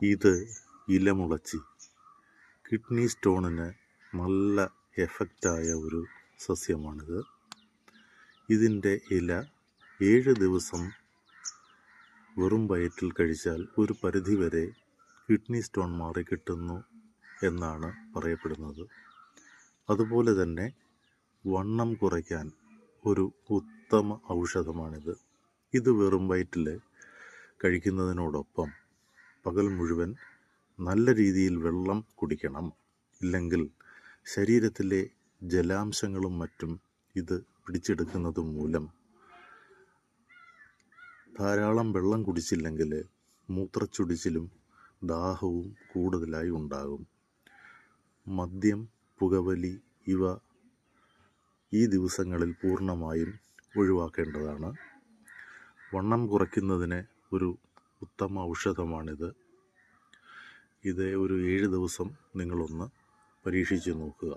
ഇത് ഇലമുളച്ചി. കിഡ്നി സ്റ്റോണിന് നല്ല എഫക്റ്റായ ഒരു സസ്യമാണിത്. ഇതിൻ്റെ ഇല 7 ദിവസം വെറും വയറ്റിൽ കഴിച്ചാൽ ഒരു പരിധിവരെ കിഡ്നി സ്റ്റോൺ മാറിക്കിട്ടുന്നു എന്നാണ് പറയപ്പെടുന്നത്. അതുപോലെ തന്നെ വണ്ണം കുറയ്ക്കാൻ ഒരു ഉത്തമ ഔഷധമാണിത്. ഇത് വെറും വയറ്റിൽ കഴിക്കുന്നതിനോടൊപ്പം പകൽ മുഴുവൻ നല്ല രീതിയിൽ വെള്ളം കുടിക്കണം. ഇല്ലെങ്കിൽ ശരീരത്തിലെ ജലാംശങ്ങളും മറ്റും ഇത് പിടിച്ചെടുക്കുന്നത് മൂലം ധാരാളം വെള്ളം കുടിച്ചില്ലെങ്കിൽ മൂത്രച്ചൊടിച്ചിലും ദാഹവും കൂടുതലായി ഉണ്ടാകും. മദ്യം, പുകവലി ഇവ ഈ ദിവസങ്ങളിൽ പൂർണ്ണമായും ഒഴിവാക്കേണ്ടതാണ്. വണ്ണം കുറയ്ക്കുന്നതിന് ഒരു ഉത്തമ ഔഷധമാണിത്. ഇത് ഒരു 7 ദിവസം നിങ്ങളൊന്ന് പരീക്ഷിച്ച് നോക്കുക.